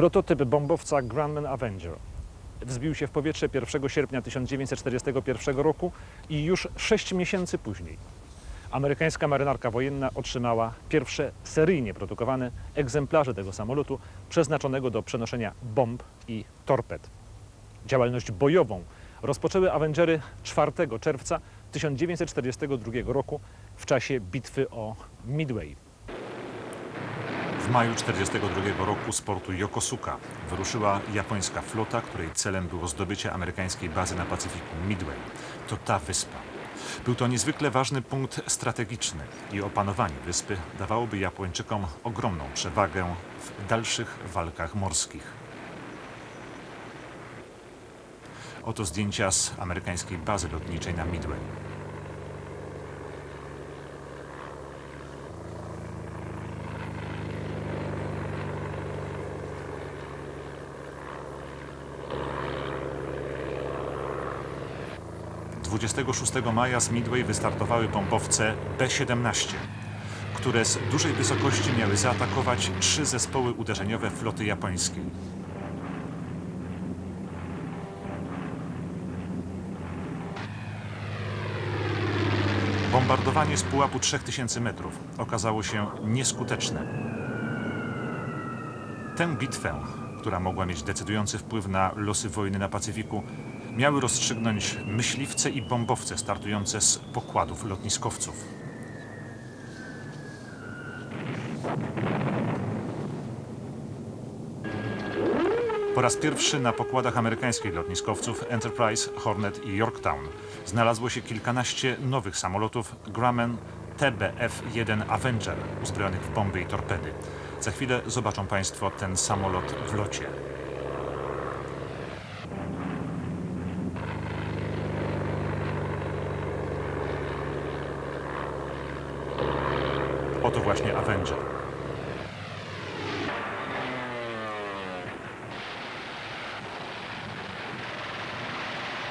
Prototyp bombowca Grumman Avenger wzbił się w powietrze 1 sierpnia 1941 roku i już 6 miesięcy później amerykańska marynarka wojenna otrzymała pierwsze seryjnie produkowane egzemplarze tego samolotu przeznaczonego do przenoszenia bomb i torped. Działalność bojową rozpoczęły Avengery 4 czerwca 1942 roku w czasie bitwy o Midway. W maju 1942 roku z portu Yokosuka wyruszyła japońska flota, której celem było zdobycie amerykańskiej bazy na Pacyfiku Midway. To ta wyspa. Był to niezwykle ważny punkt strategiczny i opanowanie wyspy dawałoby Japończykom ogromną przewagę w dalszych walkach morskich. Oto zdjęcia z amerykańskiej bazy lotniczej na Midway. Dwudziestego 26 maja z Midway wystartowały bombowce B-17, które z dużej wysokości miały zaatakować 3 zespoły uderzeniowe floty japońskiej. Bombardowanie z pułapu 3000 metrów okazało się nieskuteczne. Tę bitwę, która mogła mieć decydujący wpływ na losy wojny na Pacyfiku, miały rozstrzygnąć myśliwce i bombowce startujące z pokładów lotniskowców. Po raz pierwszy na pokładach amerykańskich lotniskowców Enterprise, Hornet i Yorktown znalazło się kilkanaście nowych samolotów Grumman TBF-1 Avenger uzbrojonych w bomby i torpedy. Za chwilę zobaczą Państwo ten samolot w locie. Oto właśnie Avenger.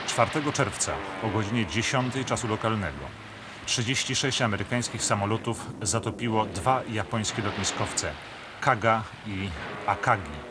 Czwartego czerwca o godzinie 10 czasu lokalnego 36 amerykańskich samolotów zatopiło 2 japońskie lotniskowce Kaga i Akagi.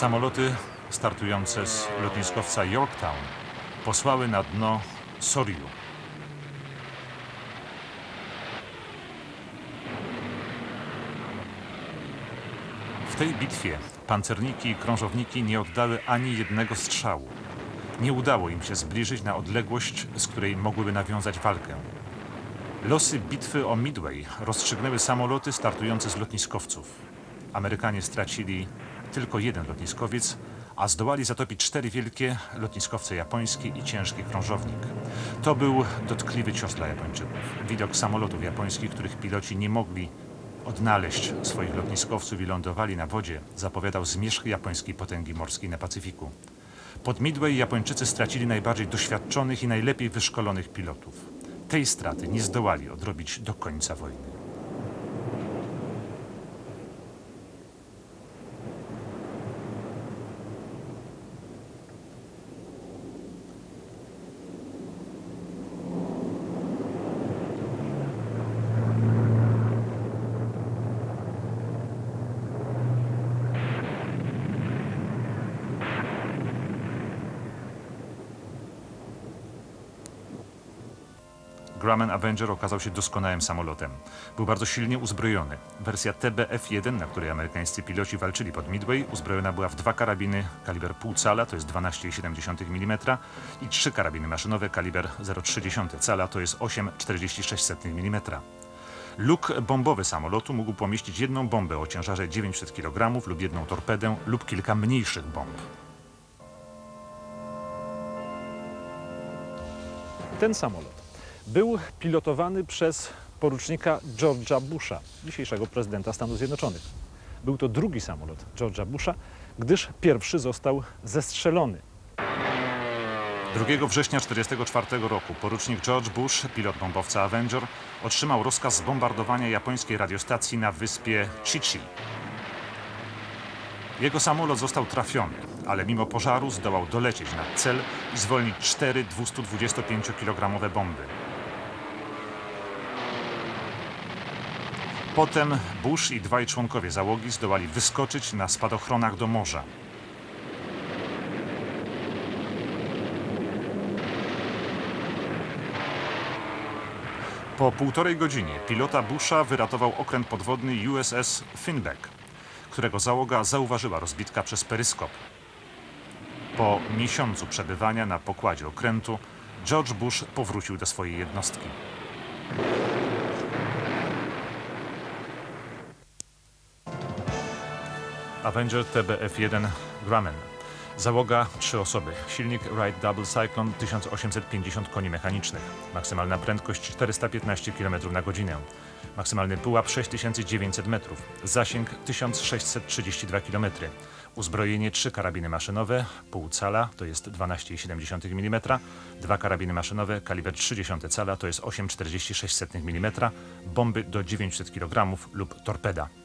Samoloty startujące z lotniskowca Yorktown posłały na dno Soryu. W tej bitwie pancerniki i krążowniki nie oddały ani jednego strzału. Nie udało im się zbliżyć na odległość, z której mogłyby nawiązać walkę. Losy bitwy o Midway rozstrzygnęły samoloty startujące z lotniskowców. Amerykanie stracili tylko 1 lotniskowiec, a zdołali zatopić 4 wielkie lotniskowce japońskie i ciężki krążownik. To był dotkliwy cios dla Japończyków. Widok samolotów japońskich, których piloci nie mogli odnaleźć swoich lotniskowców i lądowali na wodzie, zapowiadał zmierzch japońskiej potęgi morskiej na Pacyfiku. Pod Midway Japończycy stracili najbardziej doświadczonych i najlepiej wyszkolonych pilotów. Tej straty nie zdołali odrobić do końca wojny. Grumman Avenger okazał się doskonałym samolotem. Był bardzo silnie uzbrojony. Wersja TBF-1, na której amerykańscy piloci walczyli pod Midway, uzbrojona była w 2 karabiny kaliber pół cala, to jest 12,7 mm, i 3 karabiny maszynowe kaliber 0,3 cala, to jest 8,46 mm. Luk bombowy samolotu mógł pomieścić 1 bombę o ciężarze 900 kg lub 1 torpedę lub kilka mniejszych bomb. Ten samolot był pilotowany przez porucznika George'a Busha, dzisiejszego prezydenta Stanów Zjednoczonych. Był to drugi samolot George'a Busha, gdyż pierwszy został zestrzelony. 2 września 1944 roku porucznik George Bush, pilot bombowca Avenger, otrzymał rozkaz zbombardowania japońskiej radiostacji na wyspie Chichi. Jego samolot został trafiony, ale mimo pożaru zdołał dolecieć nad cel i zwolnić 4 225-kilogramowe bomby. Potem Bush i dwaj członkowie załogi zdołali wyskoczyć na spadochronach do morza. Po 1,5 godziny pilota Busha wyratował okręt podwodny USS Finback, którego załoga zauważyła rozbitka przez peryskop. Po miesiącu przebywania na pokładzie okrętu George Bush powrócił do swojej jednostki. Avenger TBF-1 Grumman. Załoga 3 osoby. Silnik Wright Double Cyclone 1850 koni mechanicznych. Maksymalna prędkość 415 km na godzinę. Maksymalny pułap 6900 metrów. Zasięg 1632 km. Uzbrojenie 3 karabiny maszynowe, pół cala, to jest 12,7 mm, 2 karabiny maszynowe, kaliber 0,3 cala, to jest 8,46 mm, bomby do 900 kg lub torpeda.